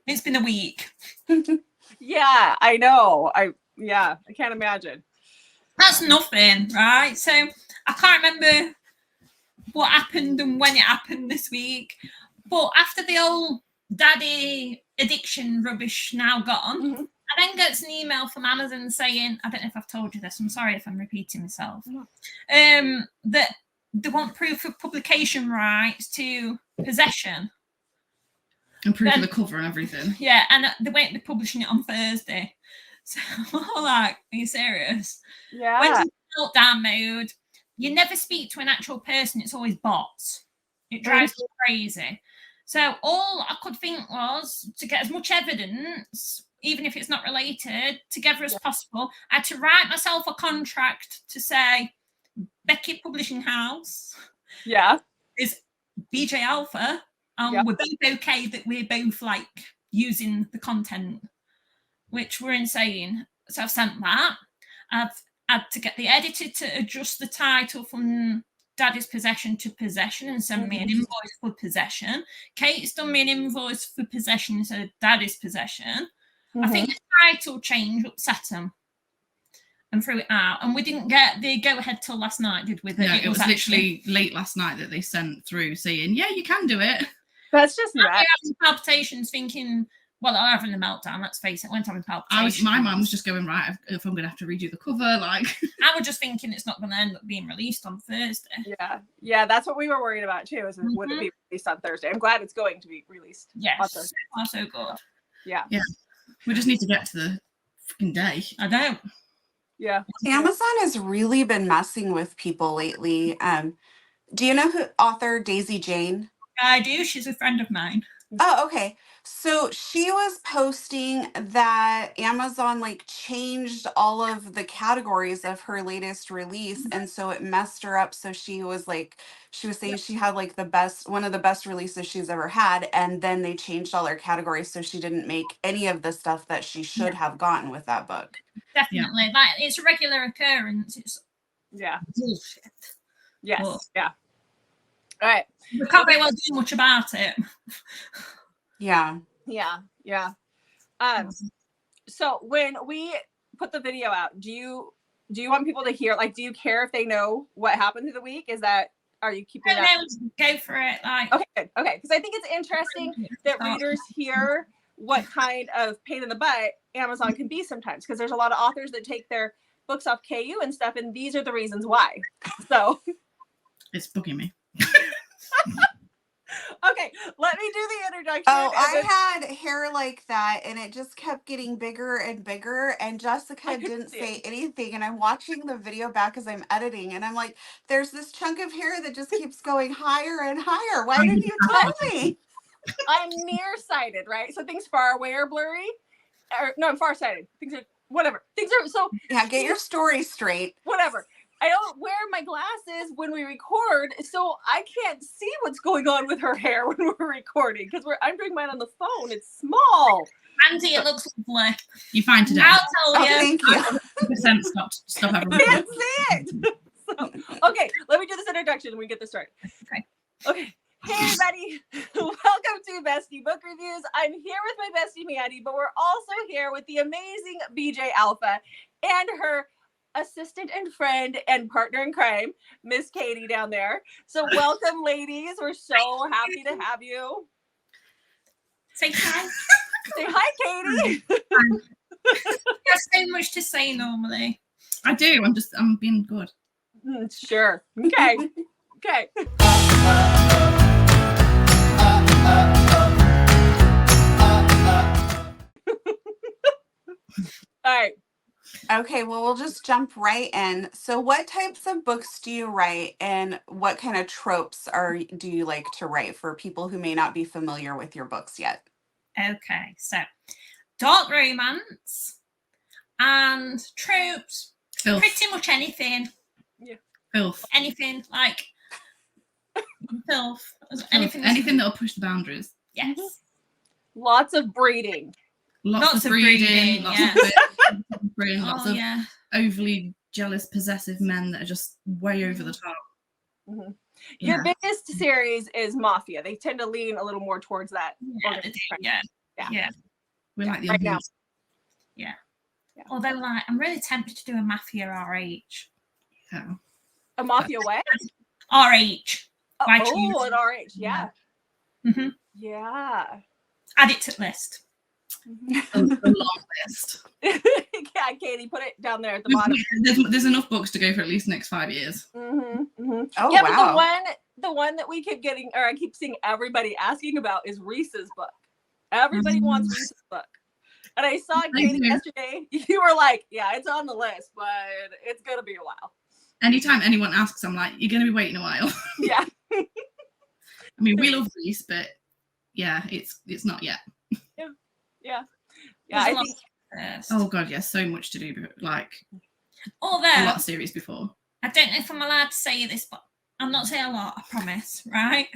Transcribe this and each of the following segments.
It's been a week. Yeah, I know. I can't imagine. That's nothing, right? So I can't remember what happened and when it happened this week. But after the old daddy addiction rubbish now gone, I then get an email from Amazon saying, I don't know if I've told you this, I'm sorry if I'm repeating myself, that they want proof of publication rights to Possession. And proof of the cover and everything. Yeah, and they won't be publishing it on Thursday. So I'm like, are you serious? Yeah. When you meltdown mode, you never speak to an actual person, it's always bots. It drives me crazy. So all I could think was to get as much evidence, even if it's not related, together as possible. I had to write myself a contract to say Beckett Publishing House is BJ Alpha, and we're both okay that we're both like using the content, which were insane. So I've sent that. I've had to get the editor to adjust the title from Daddy's Possession to Possession and send me an invoice for Possession. Kate's done me an invoice for Possession instead of Daddy's Possession. I think the title change upset them and threw it out. And we didn't get the go-ahead till last night, did we? No, it was literally late last night that they sent through saying, yeah, you can do it. That's just nuts. I having palpitations thinking, well, I'm having a meltdown, let's face it. I went having palpitations. My mum was just going, right, if I'm going to have to redo the cover, like... I was just thinking it's not going to end up being released on Thursday. Yeah, that's what we were worried about too, is would it be released on Thursday? I'm glad it's going to be released on Thursday. Also good. Yeah. We just need to get to the freaking day. I know. Yeah. Amazon has really been messing with people lately. Do you know who author Daisy Jane? I do. She's a friend of mine. Oh, okay. So she was posting that Amazon like changed all of the categories of her latest release, and so it messed her up. So she was saying she had like one of the best releases she's ever had, and then they changed all her categories, so she didn't make any of the stuff that she should have gotten with that book. Definitely. Like, it's a regular occurrence. It's bullshit. Yes. Yeah. All right. We can't very well do much about it. Yeah. So when we put the video out, do you want people to hear, like, do you care if they know what happened through the week? Are you keeping that? Go for it. Like, okay. Because I think it's interesting that readers hear what kind of pain in the butt Amazon can be sometimes, because there's a lot of authors that take their books off KU and stuff, and these are the reasons why. So it's bugging me. Okay, let me do the introduction. Oh, I had hair like that, and it just kept getting bigger and bigger, and Jessica didn't say anything, and I'm watching the video back as I'm editing, and I'm like, there's this chunk of hair that just keeps going higher and higher. Why didn't you tell me? I'm nearsighted, right? So things far away are blurry. No, I'm farsighted. Things are, whatever. Things are, so... Yeah, get your story straight. Whatever. I don't wear my glasses when we record, so I can't see what's going on with her hair when we're recording, because I'm doing mine on the phone. It's small. Andy, it looks lovely. You're fine today. I'll tell you. Thank you. Stop having I can't see it. So, okay, let me do this introduction and we get this started. Okay. Hey everybody, welcome to Bestie Book Reviews. I'm here with my bestie Mandy, but we're also here with the amazing BJ Alpha and her assistant and friend and partner in crime, Miss Katie down there. So welcome, ladies. We're so happy to have you. Say hi. Say hi, Katie. There's so much to say normally. I do. I'm being good. Sure. Okay. Okay. All right. Okay, well, we'll just jump right in. So what types of books do you write, and what kind of tropes do you like to write for people who may not be familiar with your books yet? Okay, so dark romance and tropes, Filth. pretty much anything. Yeah. Filth. Anything, like filth. Anything that'll push the boundaries. Yes. Lots of breeding. Lots of breeding. Lots of overly jealous, possessive men that are just way over the top. Mm-hmm. Your biggest series is Mafia. They tend to lean a little more towards that. Yeah. Yeah. We like the Right now. abuse. Yeah. Although, like, I'm really tempted to do a Mafia RH. Yeah. A Mafia what? RH. Oh, an RH. Yeah. Mm-hmm. Yeah. Add it to the list. A long list. Yeah, Katie, put it down there at the bottom. There's enough books to go for at least the next 5 years. Oh, yeah, wow. but the one that we keep getting, or I keep seeing everybody asking about, is Reese's book. Everybody wants Reese's book. And I saw Katie yesterday. You were like, yeah, it's on the list, but it's going to be a while. Anytime anyone asks, I'm like, you're going to be waiting a while. Yeah. I mean, we love Reese, but yeah, it's not yet. Yeah. I think. Oh God, yes, so much to do. Like, although a lot of series before. I don't know if I'm allowed to say this, but I'm not saying a lot. I promise. Right?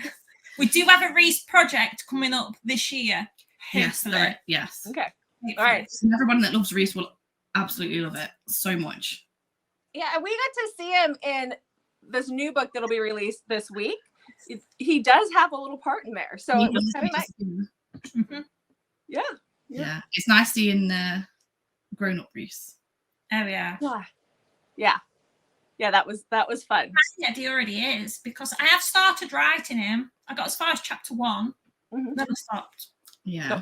We do have a Reese project coming up this year. Hopefully. Yes. Okay. Hopefully. All right. And everyone that loves Reese will absolutely love it so much. Yeah, and we got to see him in this new book that'll be released this week. He does have a little part in there, so it was kind of nice. Mm-hmm. Yeah. It's nice seeing grown-up Reese. Oh yeah. Yeah, that was fun. Yeah, he already is, because I have started writing him. I got as far as chapter 1, then I stopped. Yeah.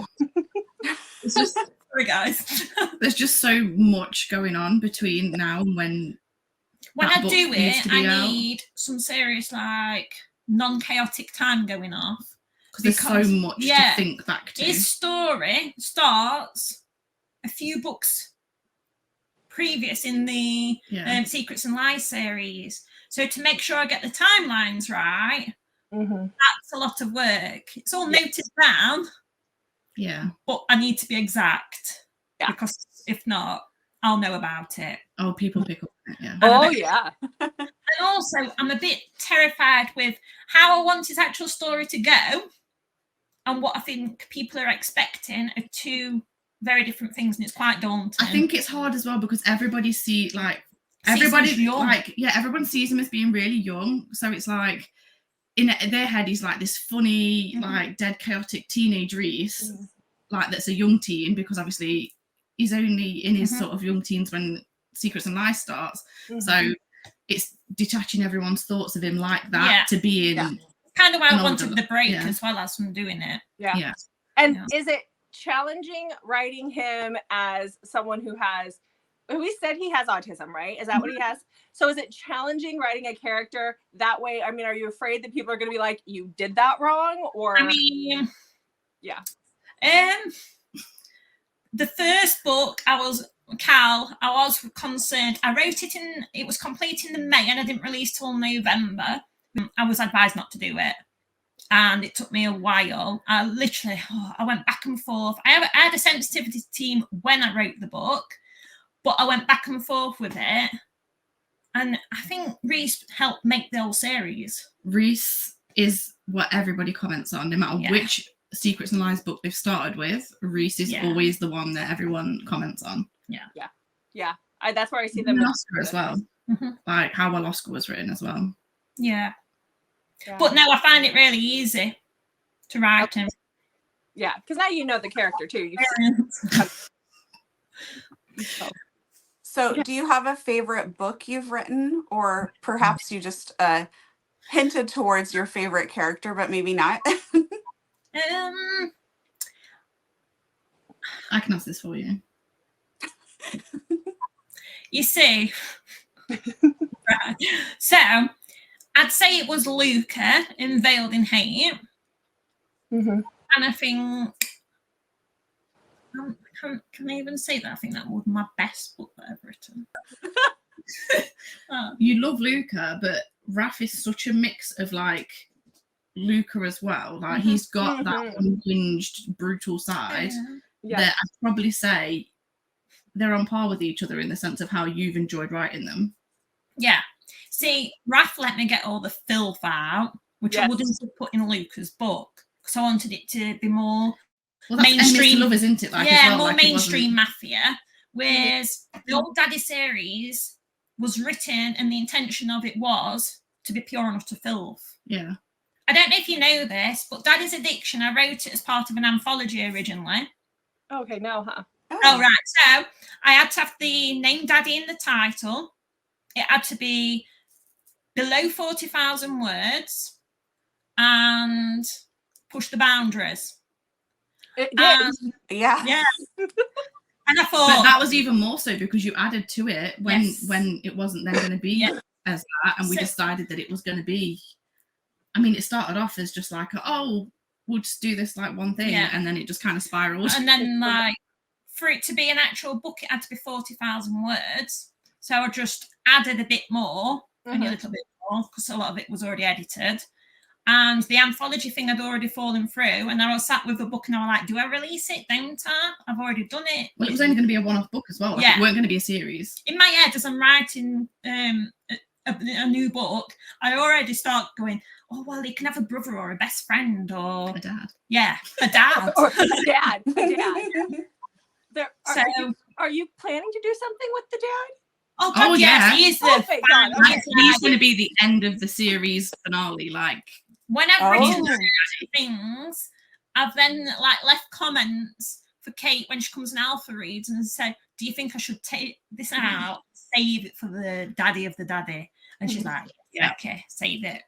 It's just sorry guys. There's just so much going on between now and when I do it, I need some serious, like, non-chaotic time going off. Because there's so much to think back to. His story starts a few books previous in the Secrets and Lies series. So to make sure I get the timelines right, that's a lot of work. It's all noted down. Yeah. But I need to be exact. Yeah. Because if not, I'll know about it. Oh, people pick up on it, yeah. Oh, yeah. And also, I'm a bit terrified with how I want his actual story to go and what I think people are expecting are two very different things, and it's quite daunting. I think it's hard as well because everybody everyone sees him as being really young. So it's like, in their head, he's like this funny, like dead, chaotic teenage Reese, like that's a young teen, because obviously he's only in his sort of young teens when Secrets and Lies starts. So it's detaching everyone's thoughts of him like that to be in. Kind of why I wanted the break as well as from doing it. Yeah. And is it challenging writing him as someone who has, we said he has autism, right? Is that what he has? So is it challenging writing a character that way? I mean, are you afraid that people are going to be like, you did that wrong? Or I mean, the first book, I was concerned. I wrote it it was complete in May, and I didn't release till November. I was advised not to do it, and it took me a while. I went back and forth. I had a sensitivity team when I wrote the book, but I went back and forth with it, and I think Reese helped make the whole series. Reese is what everybody comments on, no matter which Secrets and Lies book they've started with. Reese is always the one that everyone comments on. Yeah. That's where I see them. And Oscar as well. Like how well Oscar was written as well. Yeah. But no, I find it really easy to write him. Yeah, because now you know the character too. So do you have a favorite book you've written, or perhaps you just hinted towards your favorite character, but maybe not? I can answer this for you. You see, right. So I'd say it was Luca in Veiled in Hate. And I think, can I even say that? I think that was my best book that I've written. You love Luca, but Raph is such a mix of like Luca as well. Like he's got that unhinged, brutal side that I'd probably say they're on par with each other in the sense of how you've enjoyed writing them. Yeah. See, Raph let me get all the filth out, which I wouldn't have put in Luca's book, because I wanted it to be more mainstream. Lovers, isn't it? Like, more like mainstream mafia. Whereas the old Daddy series was written, and the intention of it was to be pure and utter filth. Yeah. I don't know if you know this, but Daddy's Addiction, I wrote it as part of an anthology originally. Okay, no, huh? Oh, right. So I had to have the name Daddy in the title. It had to be below 40,000 words and push the boundaries. It did. Yeah. And I thought, but that was even more so because you added to it when it wasn't then going to be as that, and we decided that it was going to be. I mean, it started off as just like, we'll just do this like one thing, and then it just kind of spiraled. And then like for it to be an actual book, it had to be 40,000 words. So I just added a bit more, only a little bit more, because a lot of it was already edited. And the anthology thing had already fallen through. And I was sat with the book and I was like, do I release it? Don't I? I've already done it. Well, it was only going to be a one-off book as well. Like, it weren't going to be a series. In my head, as I'm writing a new book, I already start going, oh, well, he can have a brother or a best friend or a dad. Yeah, a dad. or a dad. Are you planning to do something with the dad? Oh, God, yes. He's he's going to be the end of the series finale. Like, when I've written things, I've then like left comments for Kate when she comes and alpha reads and said, do you think I should take this out, save it for the daddy of the daddy? And she's like, yeah, okay, save it.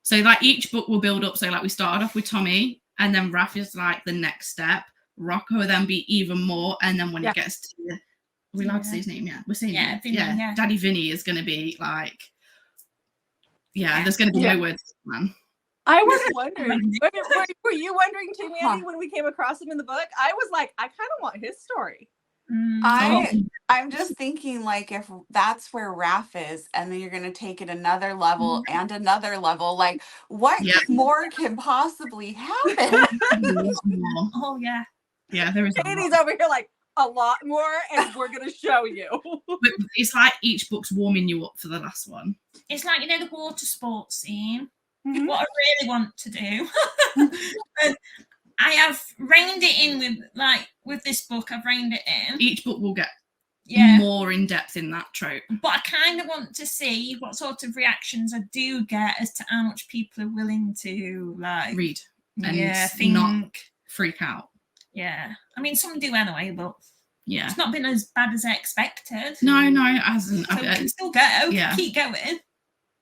So like each book will build up. So like we started off with Tommy, and then Raph is like the next step. Rocco will then be even more, and then when it gets to are we allowed to say his name? Yeah, we're saying Vinny, Daddy Vinny is going to be like, there's going to be no words, man. I was wondering, were you wondering too, Mandy, when we came across him in the book? I was like, I kind of want his story. I'm just thinking, like, if that's where Raph is, and then you're going to take it another level and another level, like, what more can possibly happen? Oh, yeah. Yeah, there is. Katie's over here like, a lot more, and we're going to show you. But it's like each book's warming you up for the last one. It's like, the water sports scene. What I really want to do. I have reined it in with this book. I've reined it in. Each book will get more in depth in that trope. But I kind of want to see what sort of reactions I do get as to how much people are willing to like read and not freak out. Yeah, I mean some do anyway, but it's not been as bad as I expected. No, it hasn't. So we can still go. Yeah, keep going.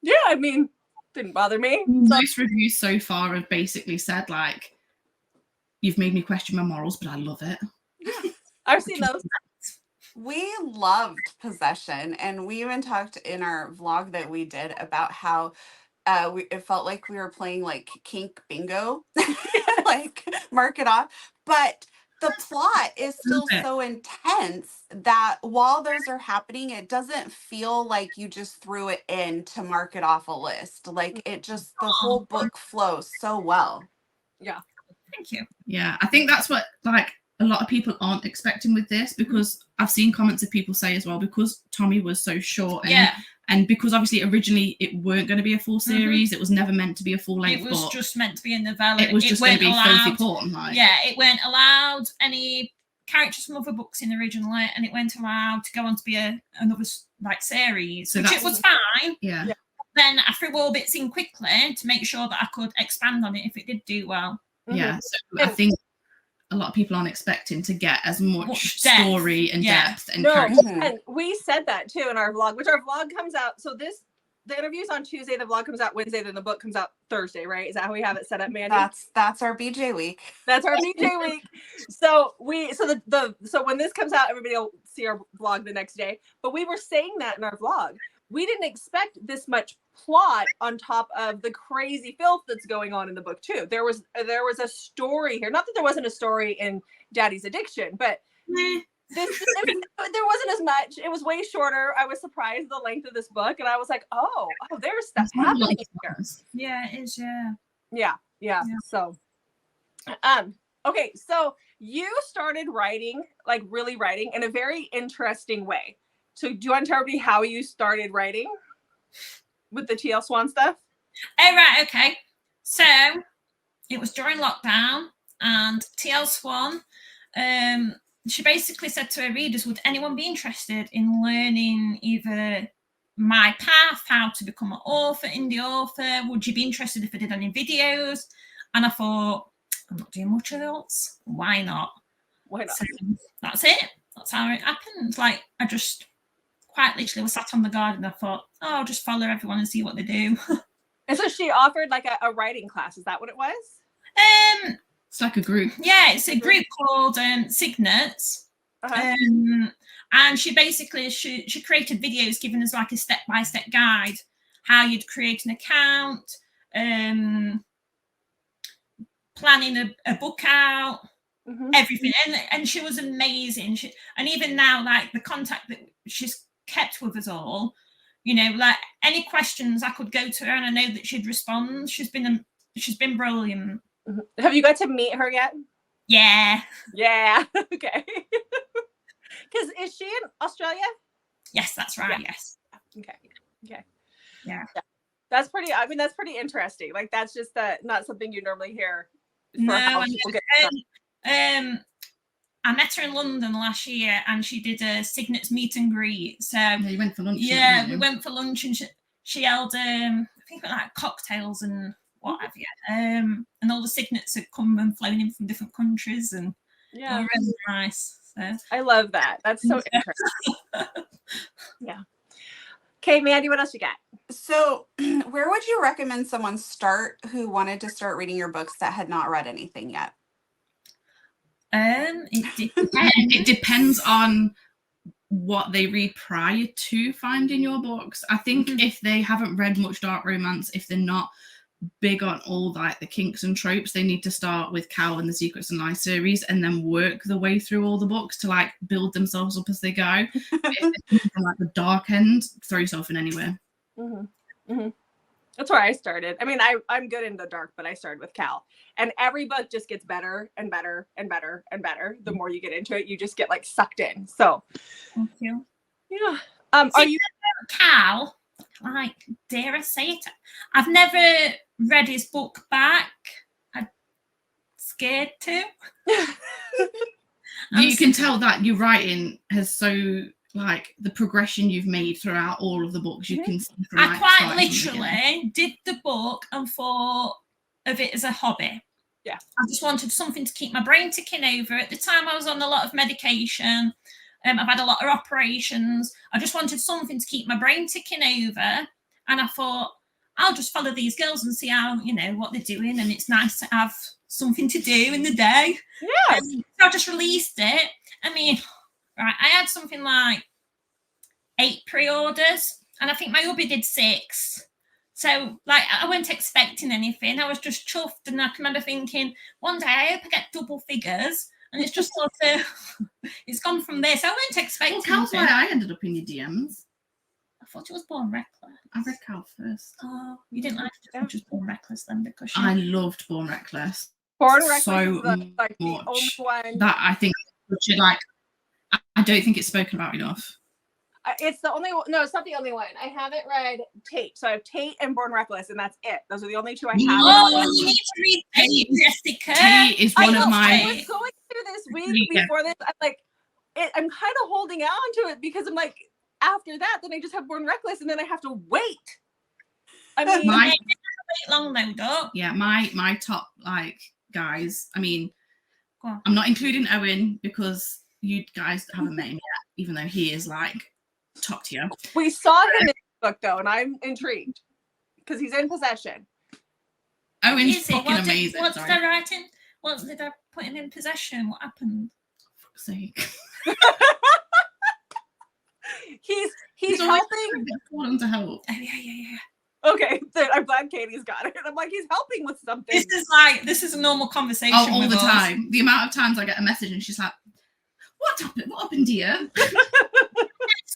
Yeah, I mean, didn't bother me. Most reviews so far have basically said like, you've made me question my morals, but I love it. I've seen those. We loved Possession, and we even talked in our vlog that we did about how it felt like we were playing like kink bingo, like mark it off. But the plot is still so intense that while those are happening, it doesn't feel like you just threw it in to mark it off a list. Like it just, the whole book flows so well. Yeah. Thank you. Yeah, I think that's what like a lot of people aren't expecting with this, because I've seen comments of people say as well, because Tommy was so short and because obviously originally it weren't going to be a full series, it was never meant to be a full length book. It was just meant to be a novella. It was just going to be filthy porn. Like. Yeah, it weren't allowed any characters from other books in originally, and it weren't allowed to go on to be another like series, so which it was fine. Yeah. Then I threw all bits in quickly to make sure that I could expand on it if it did do well. Yeah, so I think a lot of people aren't expecting to get as much story and depth and character. And we said that too in our vlog, which our vlog comes out. So the interview's on Tuesday, the vlog comes out Wednesday, then the book comes out Thursday, right? Is that how we have it set up, Mandy? That's our BJ week. That's our BJ week. So so when this comes out, everybody will see our vlog the next day. But we were saying that in our vlog. We didn't expect this much plot on top of the crazy filth that's going on in the book too. There was a story here. Not that there wasn't a story in Daddy's Addiction, but there wasn't as much. It was way shorter. I was surprised the length of this book, and I was like, oh, there's stuff happening here. Yeah, it is. Yeah. So, okay. So you started writing, like really writing, in a very interesting way. So do you want to tell everybody how you started writing with the TL Swan stuff? Oh, right. Okay. So it was during lockdown, and TL Swan, she basically said to her readers, would anyone be interested in learning either my path, how to become an author, indie author. Would you be interested if I did any videos? And I thought, I'm not doing much else. Why not? Why not? So that's it. That's how it happened. Like, I just quite literally was sat on the garden. I thought, oh, I'll just follow everyone and see what they do. And so she offered like a writing class. Is that what it was? It's like a group. Yeah, it's a group called Signets. And she basically she created videos giving us like a step-by-step guide how you'd create an account, planning a book out, everything. And she was amazing. And even now, like the contact that she's kept with us all, you know, like any questions I could go to her and I know that she'd respond. She's been brilliant. Have you got to meet her yet? Yeah. Okay. Because is she in Australia? Yes, that's right. Yeah. Yes. Okay. Yeah. That's pretty. I mean, that's pretty interesting. Like, that's just not something you normally hear. No, I met her in London last year, and she did a Signets meet and greet. So you went for lunch. Yeah, we went for lunch, and she held I think like cocktails and what have you. And all the Signets had come and flown in from different countries, and they were really nice. So I love that. That's so interesting. Yeah. Okay, Mandy, what else you got? So where would you recommend someone start who wanted to start reading your books that had not read anything yet? It depends on what they read prior to finding your books. I think if they haven't read much dark romance, if they're not big on all like the kinks and tropes, they need to start with Cal and the Secrets and Lies series and then work the way through all the books to like build themselves up as they go. If they're from like the dark end, throw yourself in anywhere. That's where I started. I mean, I'm good in the dark, but I started with Cal, and every book just gets better and better and better and better. The more you get into it, you just get like sucked in. So thank you. Yeah. Are you Cal? Like, dare I say it? I've never read his book back. I'm scared to. You can tell that your writing has so like the progression you've made throughout all of the books. You can see from, I quite literally did the book and thought of it as a hobby. Yeah. I just wanted something to keep my brain ticking over. At the time, I was on a lot of medication. I've had a lot of operations. I just wanted something to keep my brain ticking over. And I thought, I'll just follow these girls and see how, you know, what they're doing. And it's nice to have something to do in the day. Yeah. So I just released it. I mean, right, I had something like 8 pre-orders. And I think my hubby did 6. So, like, I wasn't expecting anything. I was just chuffed. And I remember thinking, one day I hope I get double figures. And it's just sort of, it's gone from there. So I weren't expecting. Well, Cal's why I ended up in your DMs. I thought it was Born Reckless. I read Cal first. Oh, you didn't like it? It was Born Reckless then because I loved Born Reckless. Born Reckless so is like the only one that I think, like, I don't think it's spoken about enough. It's the only one. No, it's not the only one. I haven't read Tate. So I have Tate and Born Reckless, and that's it. Those are the only 2 I have. Oh, you need to read Tate, Jessica. Tate is one of my. I was going through this week before this. I'm like, I'm kind of holding on to it because I'm like, after that, then I just have Born Reckless, and then I have to wait. I mean, wait long though, dog. Yeah, my top like guys. I mean, I'm not including Owen because you guys haven't met him yet, even though he is like top tier. We saw him in the book though, and I'm intrigued because he's in possession. Owen's fucking amazing. What's the writing? What did I put him in possession? What happened? For fuck's sake. He's helping. Want him to help. Oh, yeah. Okay, so I'm glad Katie's got it. I'm like, he's helping with something. This is a normal conversation. Oh, all the time. The amount of times I get a message and she's like, "What happened? What happened, dear?"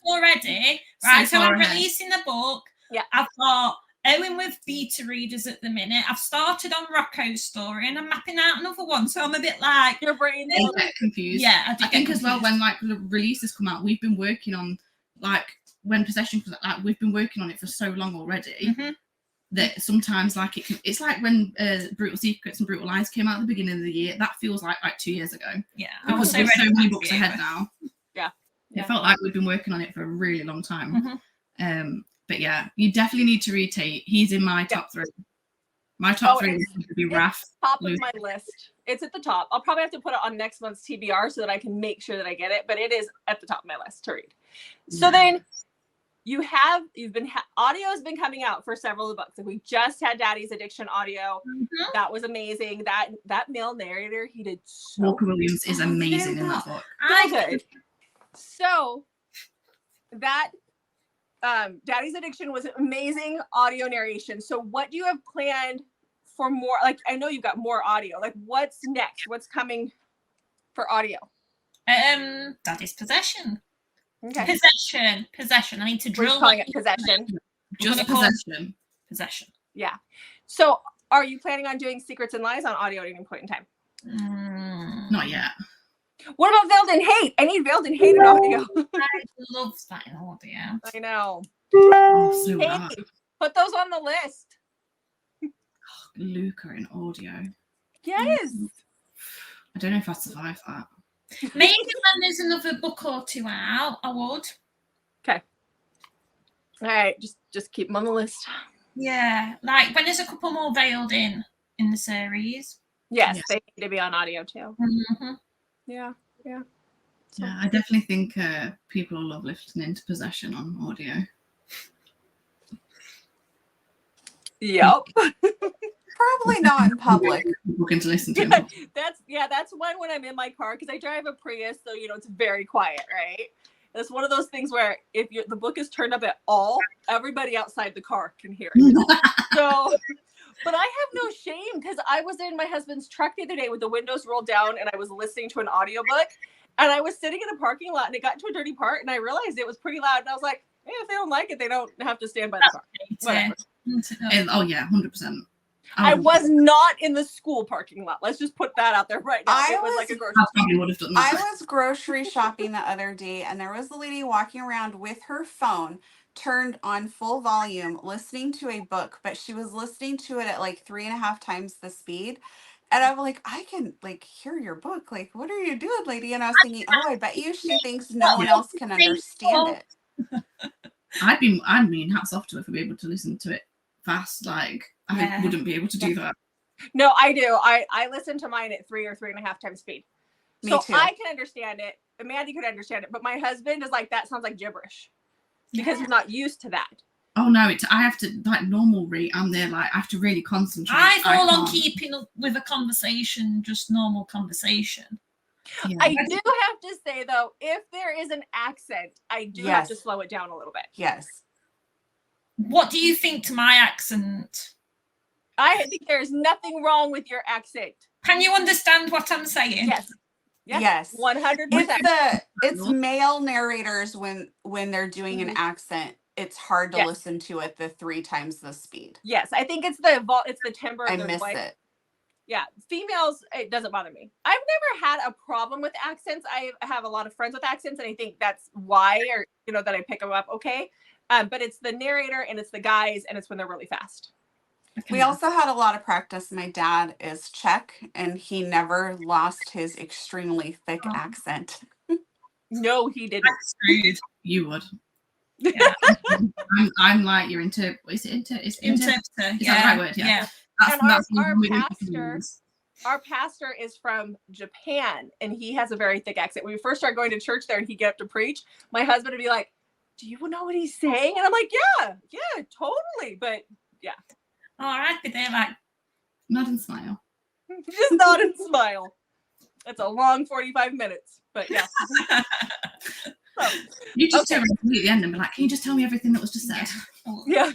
Already, right? So I'm releasing the book. Yeah, I've got Owen with beta readers at the minute. I've started on Rocco's story, and I'm mapping out another one. So I'm a bit like your brain. I get confused. Yeah, I think as well when like the releases come out, we've been working on like when Possession comes out, like we've been working on it for so long already that sometimes like it's like when Brutal Secrets and Brutal Lies came out at the beginning of the year. That feels like 2 years ago. Yeah, because we're so many books ahead now. Yeah. It felt like we've been working on it for a really long time. But yeah, you definitely need to read Tate. He's in my top 3. My top 3 would be Raph. Top of my list. It's at the top. I'll probably have to put it on next month's TBR so that I can make sure that I get it, but it is at the top of my list to read. So then audio has been coming out for several of the books. Like we just had Daddy's Addiction audio. That was amazing. That male narrator, he did so Walker Williams is amazing in that book. So that Daddy's Addiction was amazing audio narration. So what do you have planned for more? Like, I know you've got more audio. Like, what's next? What's coming for audio? Daddy's Possession. Okay. Possession. I need to drill. We're calling it Possession. Just Possession. Possession. Yeah. So are you planning on doing Secrets and Lies on audio at any point in time? Not yet. What about Veiled in Hate? I need Veiled in Hate in audio. I love that in audio. I know. Oh, so Hey, put those on the list. Luca in audio. Yes. I don't know if I'd survive that. Maybe when there's another book or 2 out, I would. Okay. All right. Just keep them on the list. Yeah. Like when there's a couple more veiled in the series. Yes. They need to be on audio too. Mm-hmm. Yeah. So. Yeah, I definitely think people will love listening to Possession on audio. Yep. Probably not in public. Looking to listen to. That's when I'm in my car, because I drive a Prius, so it's very quiet, right? It's one of those things where if the book is turned up at all, everybody outside the car can hear it. So, but I have no shame, because I was in my husband's truck the other day with the windows rolled down, and I was listening to an audiobook, and I was sitting in a parking lot, and it got to a dirty part, and I realized it was pretty loud, and I was like, hey, if they don't like it, they don't have to stand by the car. Whatever. Oh yeah, 100%. I was not in the school parking lot. Let's just put that out there right now. It was like a grocery store. I was grocery shopping the other day, and there was a lady walking around with her phone turned on full volume, listening to a book, but she was listening to it at like 3.5 times the speed. And I'm like, I can like hear your book. Like, what are you doing, lady? And I was thinking, oh, I bet you she thinks no one else can understand it. I mean, hats off to her for being able to listen to it fast. Like, I wouldn't be able to do that. No, I do. I listen to mine at 3 or 3.5 times speed. Me too. I can understand it. Mandy could understand it, but my husband is like, that sounds like gibberish, because he's not used to that. Oh no, I have to like normal read. I'm there like I have to really concentrate. I fall on keeping up with a conversation, just normal conversation. Yeah. I do have to say though, if there is an accent, I do have to slow it down a little bit. Yes. What do you think to my accent? I think there's nothing wrong with your accent. Can you understand what I'm saying? Yes. 100%. It's male narrators when they're doing an accent. It's hard to listen to at the 3 times the speed. Yes, I think it's the timbre. I miss it. Yeah, females, it doesn't bother me. I've never had a problem with accents. I have a lot of friends with accents, and I think that's why, or that I pick them up okay. But it's the narrator, and it's the guys, and it's when they're really fast. We also had a lot of practice. My dad is Czech, and he never lost his extremely thick accent. No, he didn't. You would. Yeah. I'm like you're into. Is it into? Is interpreter? Is that the right word? Yeah. Our pastor is from Japan, and he has a very thick accent. When we first started going to church there, and he'd get up to preach, my husband would be like, "Do you know what he's saying?" And I'm like, "Yeah, totally." But yeah. Oh, I'd be there like nod and smile. Just nod and smile. It's a long 45 minutes, but yeah. You just tell me at the end and be like, can you just tell me everything that was just said? Yeah.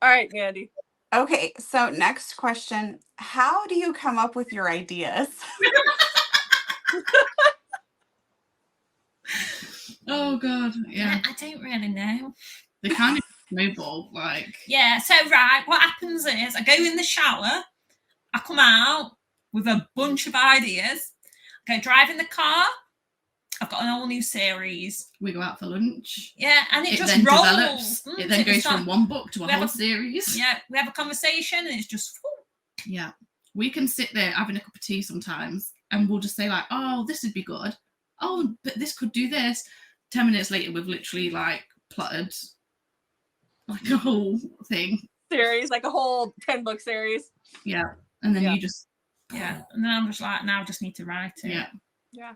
All right, Mandy. Okay, so next question. How do you come up with your ideas? Oh, God. Yeah. I don't really know. They kind of snowball, like. Yeah, so what happens is I go in the shower, I come out with a bunch of ideas, I go drive in the car, I've got an all new series. We go out for lunch. Yeah, and it just then rolls. Develops. It then goes from one book to a whole series. Yeah, we have a conversation and it's just. Yeah, we can sit there having a cup of tea sometimes, and we'll just say like, "Oh, this would be good. Oh, but this could do this." 10 minutes later, we've literally like plotted like a whole thing. Series, like a whole 10-book series. Yeah. And then Yeah. you just And then I'm just like, now I just need to write it. Yeah.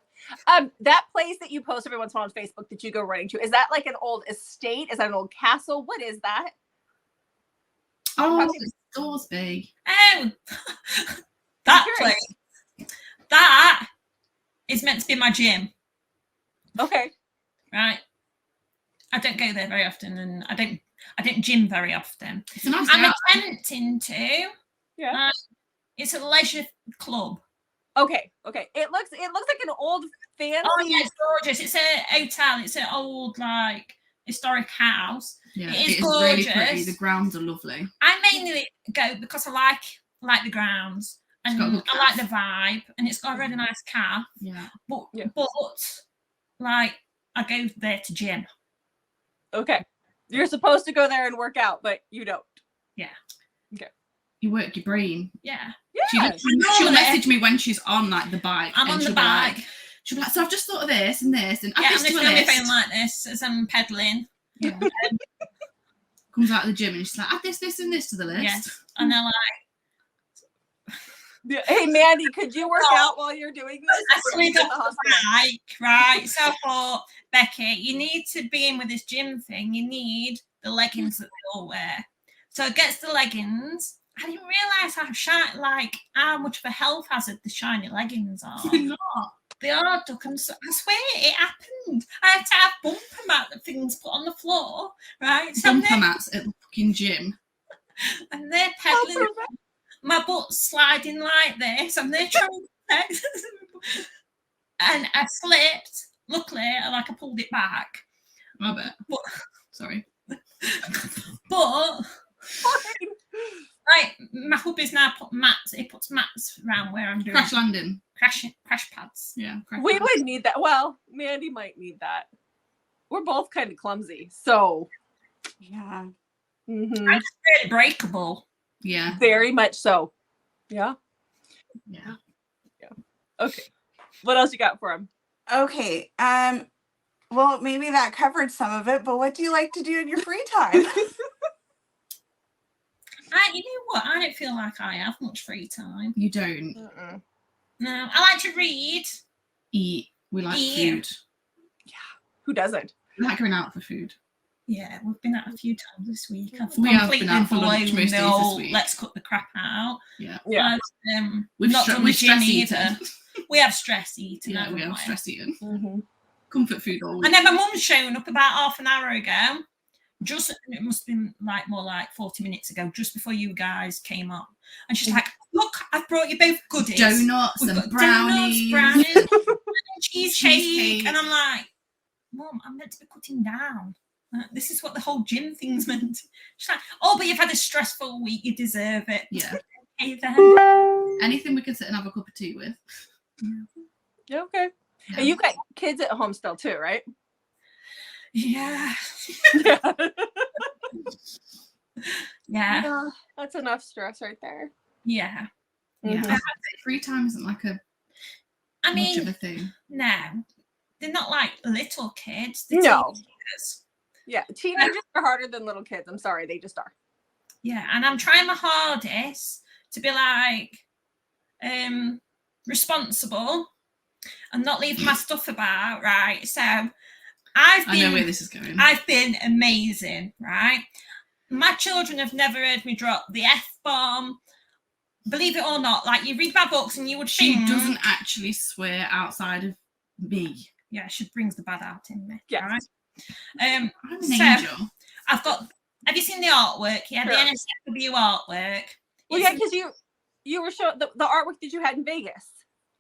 That place that you post every once in a while on Facebook that you go running to, is that like an old estate? Is that an old castle? What is that? Oh, it's Thorsby. Oh, that place. That is meant to be my gym. Okay. Right. I don't go there very often, and I don't gym very often. It's a nice I'm attempting to. Yeah. It's a leisure club. Okay. It looks like an old fancy. Oh yeah, it's gorgeous. It's a hotel. It's an old like historic house. Yeah, it is really pretty. The grounds are lovely. I mainly go because I like the grounds and I like the vibe, and it's got a really nice cafe. Yeah. But like I go there to gym. Okay. You're supposed to go there and work out, but you don't. Yeah. Okay. You work your brain. Yeah. She'll message me when she's on like the bike. I'm on the bike. She'll be like, so I've just thought of this and this, and I'm just on my phone like this as I'm pedaling. Yeah. Comes out of the gym and she's like, add this, and this to the list. Yes. And they're like, hey Mandy, could you work out while you're doing this? I slid off the bike, right? So I thought, Becky, you need to be in with this gym thing. You need the leggings that they all wear. So it gets the leggings. I didn't realise how much of a health hazard the shiny leggings are. They are, Duck. I swear it happened. I had to have bumper mat things put on the floor, right? So bumper mats at the fucking gym. And they're pedaling. My butt's sliding like this. And they're trying to and I slipped. Luckily, I pulled it back. I bet. But, sorry. But my hubby's now put mats. He puts mats around where I'm doing crash landing, crash pads. Yeah, we would need that. Well, Mandy might need that. We're both kind of clumsy, so yeah. I'm just really breakable. Yeah, very much so. Yeah. Okay. What else you got for him? Okay. Well, maybe that covered some of it, but what do you like to do in your free time? You know what? I don't feel like I have much free time. You don't? No. I like to read. Eat. We like food. Yeah. Who doesn't? We like going out for food. Yeah, we've been out a few times this week. We have been out for lunch most days this week. Let's cut the crap out. Yeah. We've not done the gym either. We have stress eating. Yeah, we have stress eating. Mm-hmm. Comfort food all week. And then my mum's shown up about half an hour ago. It must have been more like 40 minutes ago, just before you guys came on. And she's like, look, I've brought you both goodies. Donuts and brownies. And cheesecake. And I'm like, Mum, I'm meant to be cutting down. This is what the whole gym thing's meant to. She's like, oh, but you've had a stressful week. You deserve it. Yeah. Okay, then. Anything we can sit and have a cup of tea with. Yeah, okay. Yeah. And you've got kids at home still too, right? Yeah. Yeah. That's enough stress right there. Yeah. Mm-hmm. Yeah. Free time isn't like much of a thing. No. They're not like little kids. No. Teenagers. Yeah. Teenagers are harder than little kids. I'm sorry. They just are. Yeah. And I'm trying my hardest to be responsible and not leave my stuff about, right? So I know where this is going. I've been amazing, right? My children have never heard me drop the F-bomb. Believe it or not, you read my books and you would think... She doesn't actually swear outside of me. Yeah, she brings the bad out in me. Yeah. Right? I'm an angel. I've got... Have you seen the artwork? Yeah, sure. The NSFW artwork. Well, yeah, because you were showing the artwork that you had in Vegas.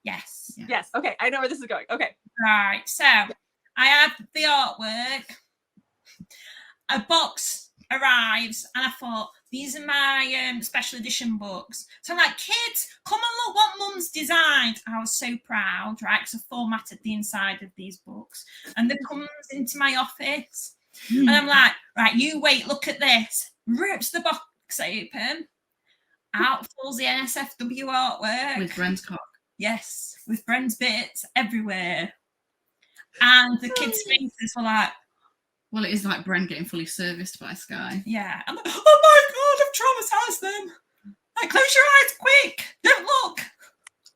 Yes. Yeah. Yes. Okay, I know where this is going. Okay. Right, so I have the artwork. A box arrives, and I thought, these are my special edition books. So I'm like, kids, come and look what Mum's designed. I was so proud, right? Because I formatted the inside of these books. And it comes into my office. And I'm like, right, you wait, look at this. Rips the box open. Out falls the NSFW artwork. With Bren's cock. Yes, with Bren's bits everywhere. And the kids' faces were like, Well, it is like Bren getting fully serviced by Sky. Yeah. I'm like, oh my God, I've traumatized them. Like, close your eyes, quick. Don't look.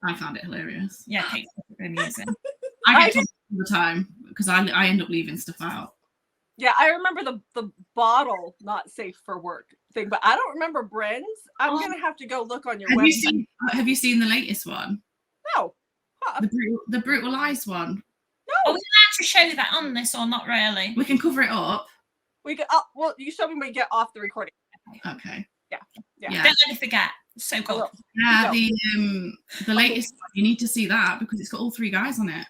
I found it hilarious. Yeah, Kate's amusing. I get told all the time because I end up leaving stuff out. Yeah, I remember the bottle not safe for work thing, but I don't remember Bren's. I'm gonna have to go look on your website. Have you seen the latest one? No. The brutalized one. No. Are we allowed to show that on this or not really? We can cover it up. We can. Well, you show me when we get off the recording. Okay. Yeah. Don't let me forget. So good. Yeah, the latest one, you need to see that because it's got all 3 guys on it.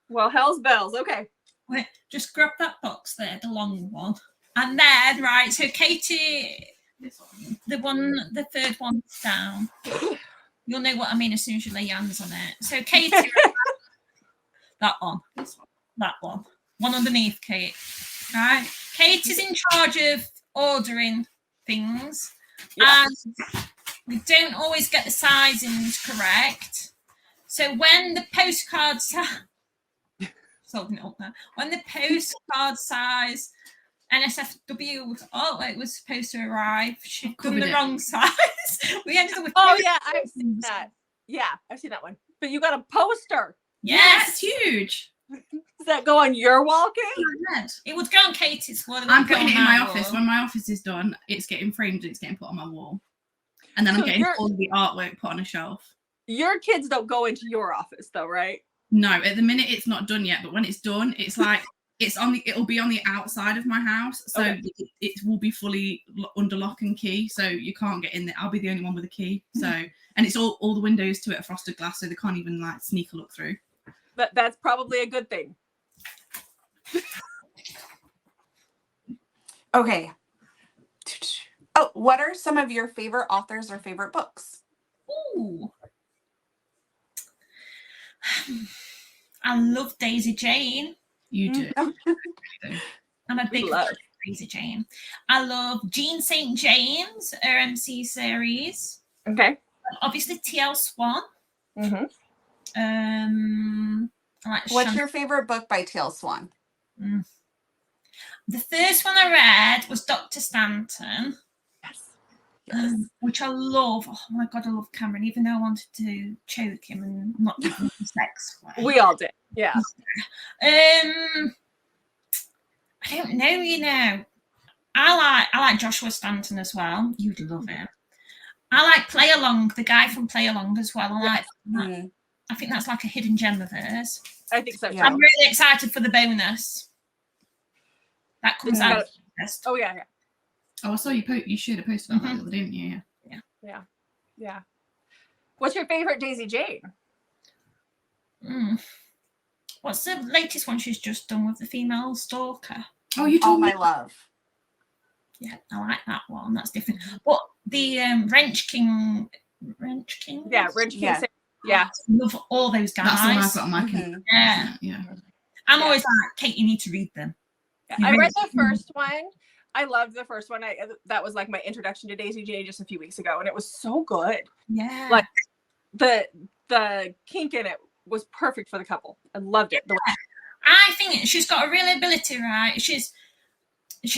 Well, hell's bells. Okay. Wait, just grab that box there, the long one. And then, right, so Katie, the third one down. You'll know what I mean as soon as you lay your hands on it. So Katie, that one. That one. One underneath Kate. Right. Kate is in charge of ordering things. Yeah. And we don't always get the sizings correct. So when the postcards when the postcard size NSFW it was supposed to arrive, she'd done the wrong size. We ended up with I've seen that. Yeah, I've seen that one. But you got a poster. Yes, it's huge. Does that go on your wall, Kate? It would go on Katie's wall. I'm putting it in my office. When my office is done, it's getting framed and it's getting put on my wall. And then I'm getting all the artwork put on a shelf. Your kids don't go into your office though, right? No, at the minute it's not done yet, but when it's done, it's like it'll be on the outside of my house, so it will be fully under lock and key, so you can't get in there. I'll be the only one with a key. So and it's all the windows to it are frosted glass, so they can't even like sneak a look through. That's probably a good thing. Okay. Oh, what are some of your favorite authors or favorite books? Ooh. I love Daisy Jane. You do. I'm a big fan of Daisy Jane. I love Jean St. James, her MC series. Okay. Obviously, T.L. Swan. Mm-hmm. What's your favorite book by T.L. Swan? The first one I read was Dr. Stanton. Yes. Which I love. Oh my God, I love Cameron, even though I wanted to choke him and not give him sex. We all did. Yeah. I don't know, I like Joshua Stanton as well. You'd love him. I like Play Along, the guy from Play Along as well. I think that's like a hidden gem of hers. I think so too. I'm really excited for the bonus. That comes out. Oh yeah. Oh, I saw you shared a post about that, didn't you? Yeah. What's your favorite Daisy Jane? What's the latest one she's just done with the female stalker? Oh, you told me. My Love. Yeah, I like that one. That's different. But the Wrench King. Yeah, Wrench King. Yeah. I love all those guys. That's the one I've got on my Kindle. Yeah. I'm always like, Kate, you need to read them. Yeah. I read the first one. I loved the first one. That was like my introduction to Daisy Jane just a few weeks ago, and it was so good. Yeah. Like the kink in it was perfect for the couple. I loved it. I think she's got a real ability, right? She's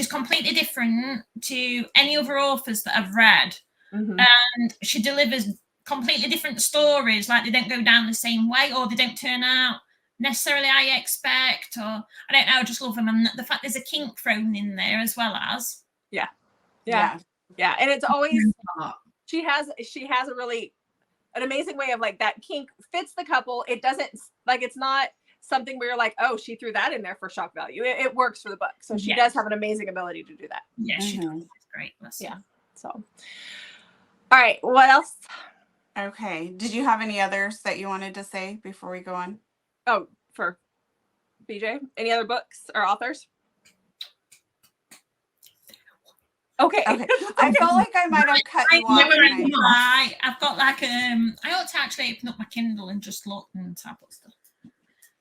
completely different to any other authors that I've read. And she delivers completely different stories. Like they don't go down the same way, or they don't turn out necessarily I expect, or I don't know, I just love them. And the fact there's a kink thrown in there as well as yeah, and it's always she has a really an amazing way of like that kink fits the couple. It doesn't like it's not something where you're like, oh, she threw that in there for shock value. It works for the book, so she does have an amazing ability to do that. Yeah, she does. It's great. So all right, what else? Okay, did you have any others that you wanted to say before we go on? Oh, for BJ, any other books or authors? Okay. I feel like I might have cut you off. I've got like I ought to actually open up my Kindle and just look and tap up stuff.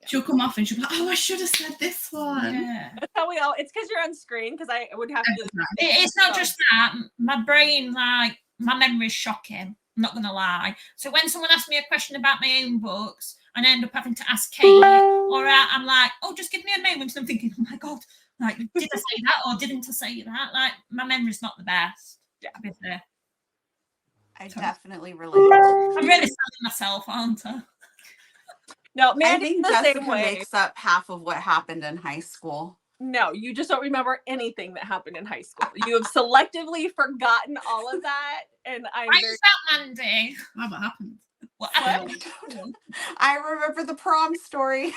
She'll come off and she'll be like, oh, I should have said this one. Yeah. That's how we all. It's because you're on screen. Because I would have to. It's not just that. My brain, like my memory is shocking. I'm not gonna lie. So when someone asks me a question about my own books, and I end up having to ask Kate, or I'm like, oh, just give me a moment. And I'm thinking, oh my God, Like, did I say that or didn't I say that? Like, my memory's not the best. Yeah. To be fair. I definitely relate. I'm really selling myself, aren't I? No, I Mandy's think the Jessica same way. makes up half of what happened in high school. No, you just don't remember anything that happened in high school. You have selectively forgotten all of that, and I'm Why very. is that, Mandy? What happened? What What? happened? I remember the prom story. Of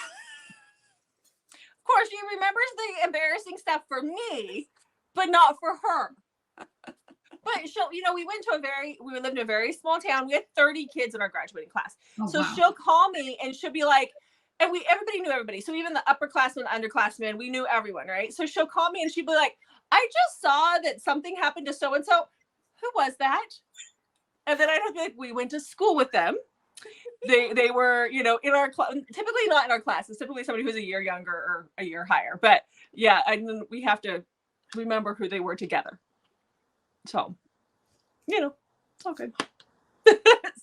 course, she remembers the embarrassing stuff for me, but not for her. But she'll, we lived in a very small town. We had 30 kids in our graduating class. Oh, So wow. she'll call me and she'll be like, and everybody knew everybody. So even the upperclassmen, underclassmen, we knew everyone, right? So she'll call me and she'll be like, I just saw that something happened to so-and-so. Who was that? And then I'd have to be like, we went to school with them. They were, in our class, typically not in our classes, typically somebody who's a year younger or a year higher. But yeah, and then we have to remember who they were together. So, it's all good.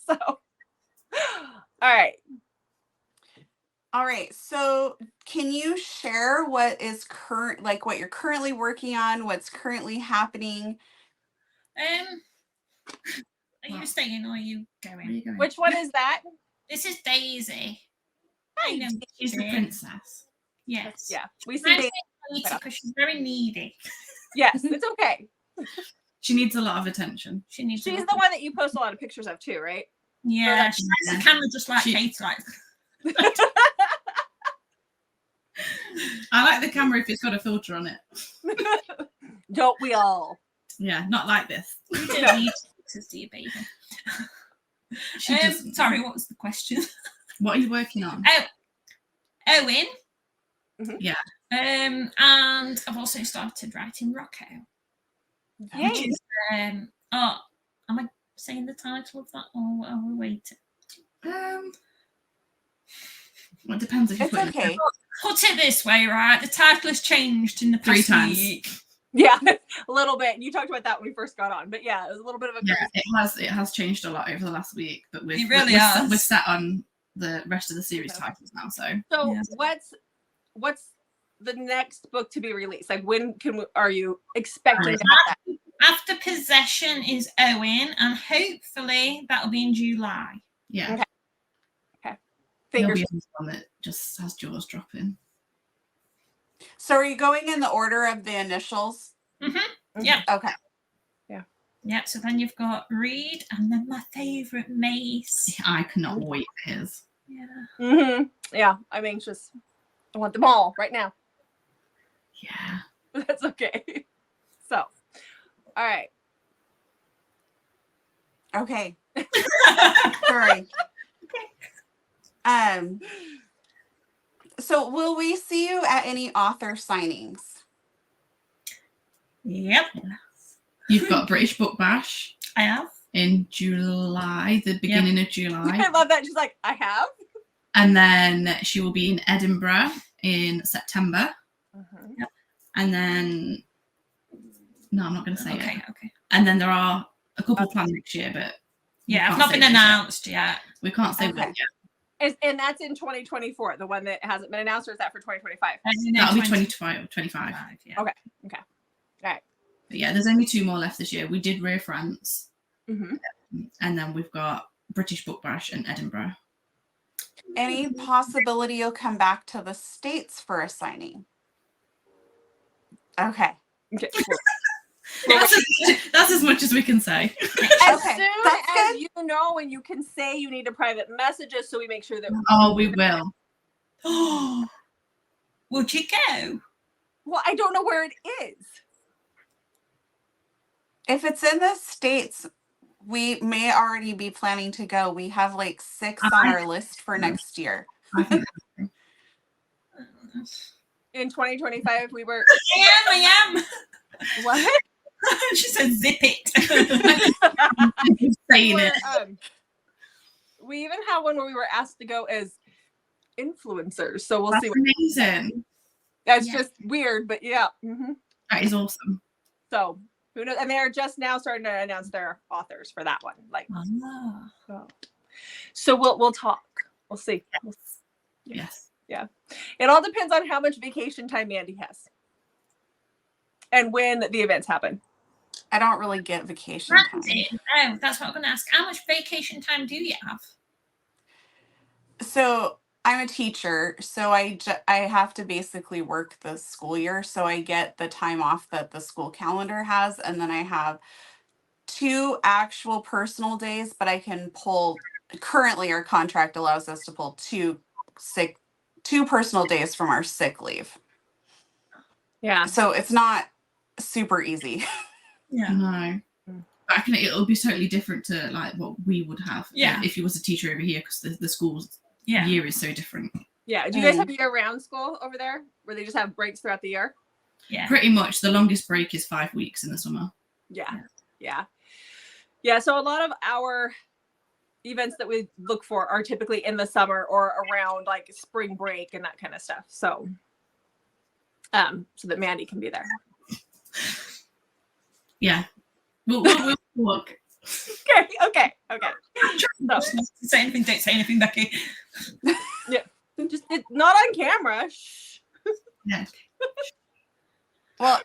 So, all right. All right. So can you share what is what you're currently working on, what's currently happening? Are you staying or are you going? Which one is that? This is Daisy. Hi. She's the princess. Yes. Yeah. We see Nice Daisy. because she's very needy. Yes, it's okay. She needs a lot of attention. She's the one that you post a lot of pictures of too, right? Yeah, she has the camera just like Kate, like. I like the camera if it's got a filter on it. Don't we all? Yeah, not like this. You don't need pictures, do you, baby? She doesn't. Sorry, what was the question? What are you working on? Oh, Owen. Mm-hmm. Yeah. And I've also started writing Rocco. Yay. Which is, am I saying the title of that or are we waiting? Well, it depends if you It's put okay. Put it this way, right? The title has changed in the past 3 times. week. Yeah, a little bit. You talked about that when we first got on, but yeah, it was a little bit of a crazy. It has changed a lot over the last week, but we're sat on the rest of the series titles now. So yeah. What's the next book to be released? Like, when are you expecting to have that? After Possession is Owen, and hopefully that'll be in July. Yeah. Okay. There'll Fingers. be one that just has jaws dropping. So are you going in the order of the initials? Mm-hmm. Yeah. Okay. Yeah. So then you've got Reed, and then my favourite, Mace. I cannot wait for his. Yeah. Mm-hmm. Yeah, I'm anxious. I want them all right now. Yeah. That's okay. So, all right. Okay. Sorry. So will we see you at any author signings? Yep. You've got British Book Bash. I have. In July, the beginning of July. I love that. She's like, I have. And then she will be in Edinburgh in September. Mm-hmm. Yep. And then, no, I'm not going to say it. Okay. And then there are a couple planned next year, but yeah, it's not been announced yet. We can't say that yet. And that's in 2024, the one that hasn't been announced, or is that for 2025? That'll be 25. Yeah. Okay. All right. But yeah, there's only 2 more left this year. We did Rare France. Mm-hmm. And then we've got British Book Bash and Edinburgh. Any possibility you'll come back to the States for a signing? Okay. That's as much as we can say. As soon as you know, and you can say you need a private message us, so we make sure that. Oh, we will. Oh, would you go? Well, I don't know where it is. If it's in the States, we may already be planning to go. We have like 6 on our list for next year. In 2025, we were. I am. What? She said, "Zip it." Saying it. We even had one where we were asked to go as influencers, so we'll see. Amazing. That's just weird, but yeah. Mm-hmm. That is awesome. So who knows? And they're just now starting to announce their authors for that one. Like, so we'll talk. We'll see. Yes. Yeah. It all depends on how much vacation time Mandy has. and when the events happen. I don't really get vacation time. Oh, that's what I'm going to ask. How much vacation time do you have? So I'm a teacher, so I have to basically work the school year. So I get the time off that the school calendar has, and then I have 2 actual personal days, but I can pull. Currently, our contract allows us to pull 2 personal days from our sick leave. Yeah. So it's not super easy. Yeah. No. It'll be totally different to like what we would have if you was a teacher over here, because the school's year is so different. Yeah. Do you guys have year-round school over there where they just have breaks throughout the year? Yeah. Pretty much. The longest break is 5 weeks in the summer. Yeah. So a lot of our events that we look for are typically in the summer or around like spring break and that kind of stuff. So that Mandy can be there. Yeah. We'll look. Okay. So, say anything, don't say anything, Becky. Yeah. Just not on camera. Shh. Yeah. Well,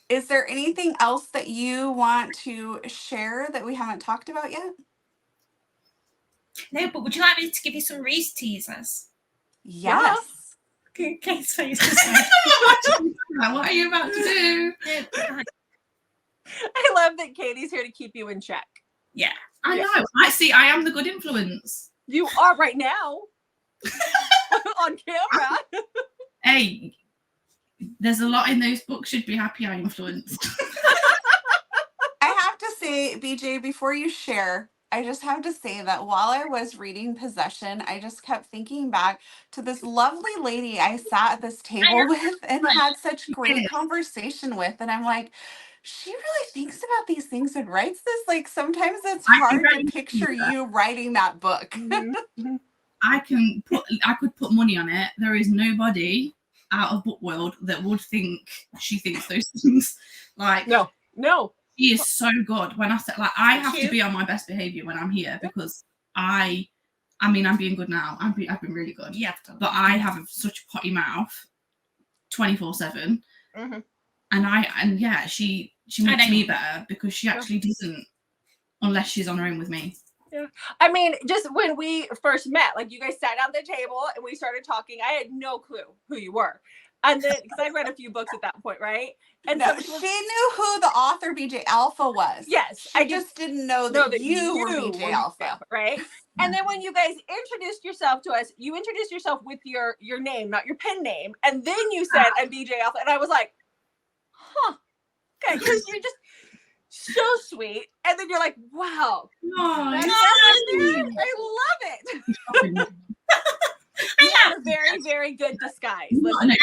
is there anything else that you want to share that we haven't talked about yet? No, but would you like me to give you some Reese teasers? Yes. Okay, so what are you about to do? I love that Katie's here to keep you in check. Yeah. I know. I am the good influence. You are right now. On camera. Hey, there's a lot in those books. Should be happy I influenced. I have to say, BJ, before you share, I just have to say that while I was reading Possession, I just kept thinking back to this lovely lady I sat at this table with and had such great conversation with. And I'm like, she really thinks about these things and writes this. Like, sometimes it's hard to picture you writing that book. Mm-hmm. I could put money on it. There is nobody out of book world that would think she thinks those things. Like, no. She is so good. When I said, like, I have to be on my best behavior when I'm here, because I'm being good now. I've been really good. Yeah. But I have such a potty mouth 24/7. Mm-hmm. And she makes me better, because she actually doesn't, unless she's on her own with me. Yeah. I mean, just when we first met, like, you guys sat down at the table and we started talking, I had no clue who you were. And then, because I read a few books at that point, right? And no, she knew who the author BJ Alpha was. Yes. I just didn't know that you were BJ Alpha. Right? And then when you guys introduced yourself to us, you introduced yourself with your name, not your pen name. And then you said, I'm BJ Alpha. And I was like, huh. Okay, because you're just so sweet. And then you're like, wow. Oh, I love it. You have a very, very good disguise. I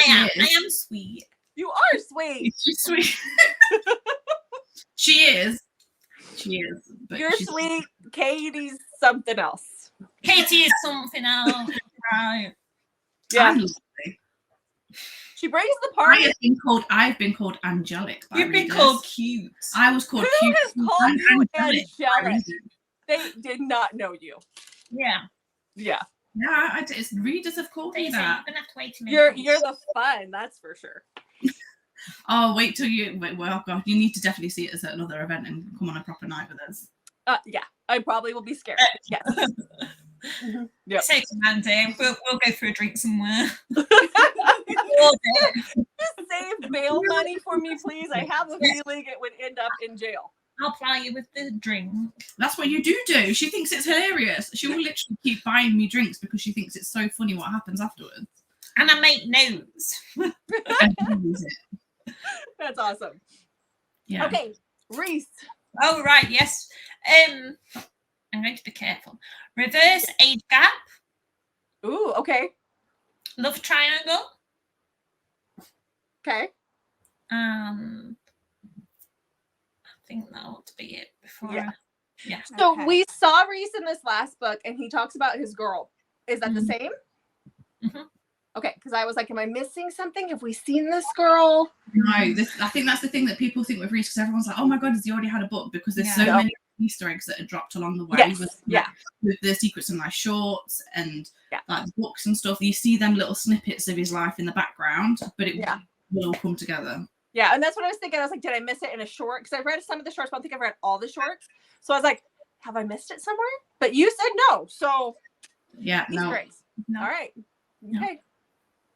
am sweet. You are sweet. She's sweet. She is. But you're sweet. Katie's something else. Katie is something else. Right. Yeah. She brings the party. I've been called angelic. You've been called cute. I was called Who cute. has called you angelic? They did not know you. Yeah. Yeah, it's readers have called me that. You're gonna have to wait a minute. You're the fun, that's for sure. Oh, wait till you. Well, God, you need to definitely see it as another event and come on a proper night with us. Yeah, I probably will be scared. Yes. Yep. Say to Mandy, we'll go for a drink somewhere. Just save bail money for me, please. I have a feeling it would end up in jail. I'll ply you with the drink. That's what you do. She thinks it's hilarious. She will literally keep buying me drinks because she thinks it's so funny what happens afterwards. And I make notes. That's awesome. Yeah. Okay, Reese. Oh, right, yes. I'm going to be careful. Reverse age gap. Ooh, okay. Love triangle. Okay. I think that ought to be it before. Yeah. So Okay. we saw Reese in this last book, and he talks about his girl. Is that the same? Mm-hmm. Okay, because I was like, am I missing something? Have we seen this girl? No, I think that's the thing that people think with Reese, because everyone's like, oh my God, has he already had a book? Because there's so many Easter eggs that are dropped along the way with the Secrets in My Shorts and like books and stuff. You see them little snippets of his life in the background, but it will all come together. Yeah, and that's what I was thinking. I was like, did I miss it in a short? Because I read some of the shorts, but I don't think I've read all the shorts. So I was like, have I missed it somewhere? But you said no. So yeah, Easter eggs. No. All right. No. Okay.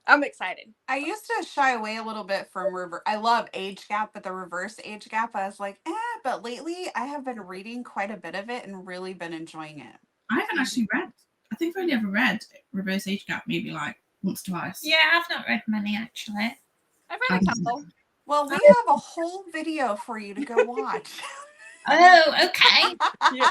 I'm excited. I used to shy away a little bit from I love age gap, but the reverse age gap, I was like, but lately I have been reading quite a bit of it and really been enjoying it. I haven't actually read. I think I've only ever read reverse age gap maybe like once, twice. Yeah, I've not read many actually. I've read a couple. Well, we have a whole video for you to go watch. Oh, okay. Yeah.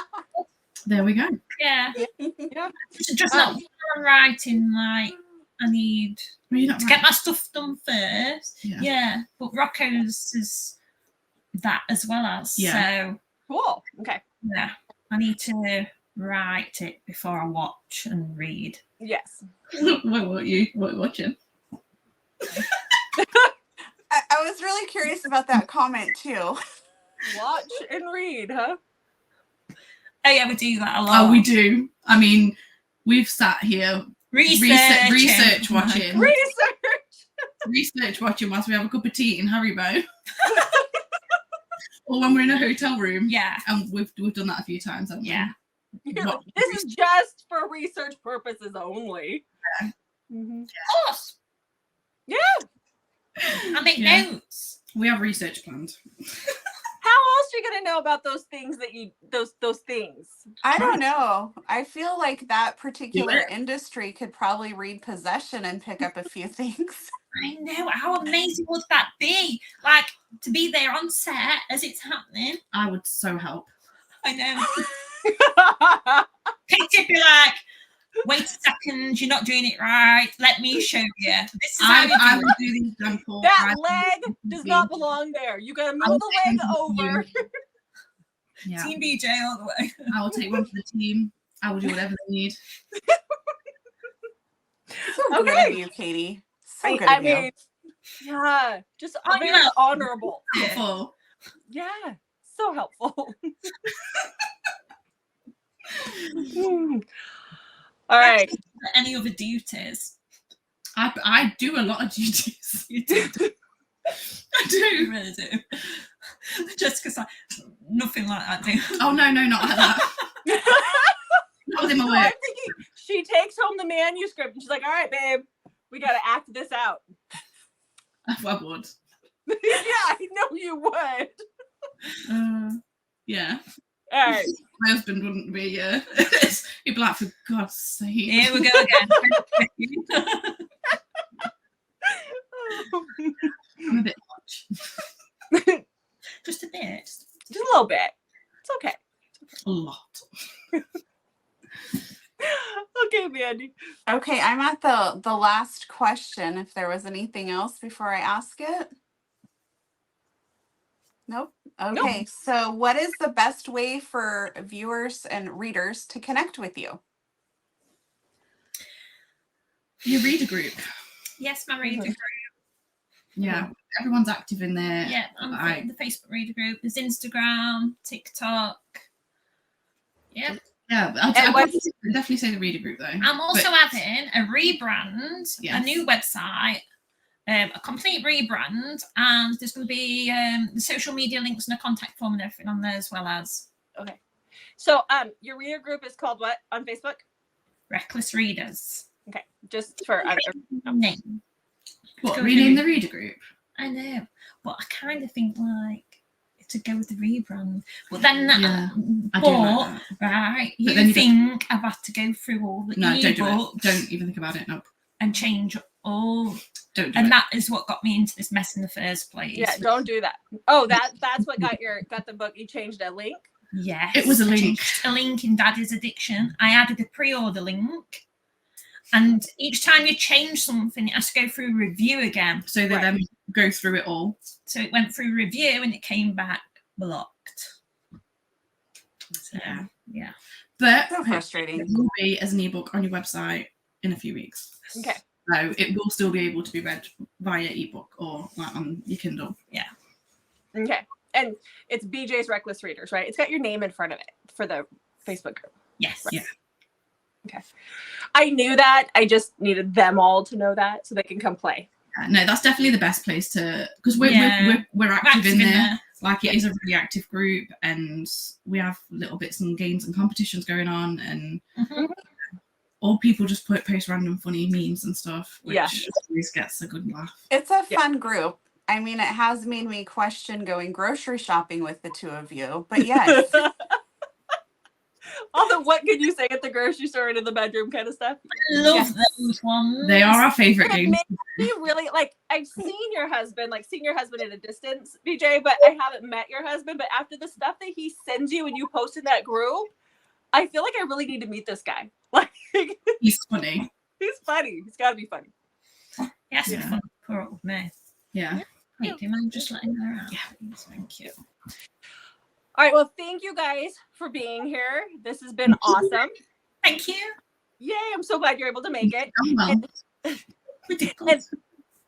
There we go. Yeah. Yeah. Just not writing, like, I need to get my stuff done first. Yeah. But Rocco's is that as well as. Yeah. So Cool. Okay. yeah, I need to write it before I watch and read. Yes. What are you watching? I was really curious about that comment too. Watch and read, huh? Oh yeah, we do that a lot. Oh, we do. I mean, we've sat here research watching. Research watching whilst we have a cup of tea in Haribo. Or when we're in a hotel room. Yeah. And we've done that a few times, haven't we? Yeah. This is just for research purposes only. Yeah. Mm-hmm. Of course. Yeah. I make notes. We have research planned. How else are you gonna know about those things that you those things? I don't know. I feel like that particular industry could probably read Possession and pick up a few things. I know. How amazing would that be? Like to be there on set as it's happening. I would so help. I know. Kate'd be like, wait a second, you're not doing it right. Let me show you. This is how I you will do the example. That leg does not belong there. You gotta move the leg over. Yeah. Team BJ all the way. I will take one for the team. I will do whatever they need. So good of you, Katie. So good I of you. mean, yeah, just I very know. honorable. Helpful. Yeah, so helpful. All right. Any other duties? I do a lot of duties. You do. I do. You really do. Jessica's like, nothing like that, do you? Oh no, not like that. Not within my So work. I'm thinking she takes home the manuscript and she's like, all right, babe, we got to act this out. I would. Yeah, I know you would. Yeah. All right. My husband wouldn't be. He'd be like, for God's sake. Here we go again. I'm a bit much. Just a bit. Just a little bit. It's okay. A lot. Okay, Mandy. Okay, I'm at the last question. If there was anything else before I ask it. Nope. Okay, so what is the best way for viewers and readers to connect with you? Your reader group. Yes, my reader group. Yeah, everyone's active in there. Yeah, I'm the Facebook reader group. There's Instagram, TikTok. Yep. Yeah, I'd definitely say the reader group though. I'm also having a rebrand, a new website, a complete rebrand, and there's going to be the social media links and a contact form and everything on there as well as. Okay. So your reader group is called what on Facebook? Reckless Readers. Okay, just for name. What, rename the reader group? I know, but I kind of think like to go with the rebrand. But then right, but you think I've had to go through all the don't do it. ebooks Don't even think about it. No. And change all. Don't do and it. that is what got me into this mess in the first place. Yeah, don't do that. Oh, that's what got the book. You changed a link? Yes. It was a link. A link in Daddy's Addiction. I added a pre-order link. And each time you change something, it has to go through review again. So they then go through it all. So it went through review and it came back blocked. So, yeah. But so frustrating. It will be as an ebook on your website in a few weeks. Okay. So it will still be able to be read via ebook or like on your Kindle. Yeah. Okay. And it's BJ's Reckless Readers, right? It's got your name in front of it for the Facebook group. Yes. Right. Yeah. Okay. I knew that. I just needed them all to know that so they can come play. No, that's definitely the best place to, because we're active in there. Like it is a really active group, and we have little bits and games and competitions going on, and all people just post random funny memes and stuff, which always gets a good laugh. It's a fun group. I mean, it has made me question going grocery shopping with the two of you, but yes. Although, what could you say at the grocery store and in the bedroom kind of stuff? I love those ones. They are our favorite games. Me really, like, I've seen your husband at a distance, BJ, but I haven't met your husband. But after the stuff that he sends you and you post in that group, I feel like I really need to meet this guy. Like, he's funny. He's funny. He's got to be funny. Yes, fun. Poor old me. Yeah. Wait, do you mind just letting her out? Yeah. Thank you. All right. Well, thank you guys for being here. This has been awesome. Thank you. Yay. I'm so glad you're able to make it. And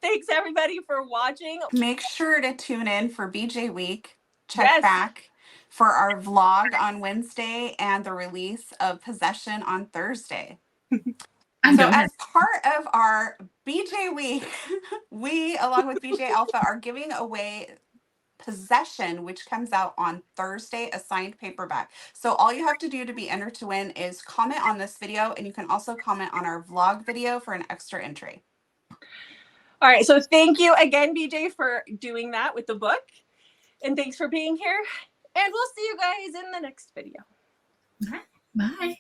thanks, everybody, for watching. Make sure to tune in for BJ Week. Check back for our vlog on Wednesday and the release of Possession on Thursday. So as part of our BJ Week, we, along with BJ Alpha, are giving away Possession, which comes out on Thursday, a signed paperback. So all you have to do to be entered to win is comment on this video, and you can also comment on our vlog video for an extra entry. All right. So thank you again, BJ, for doing that with the book. And thanks for being here. And we'll see you guys in the next video. Bye.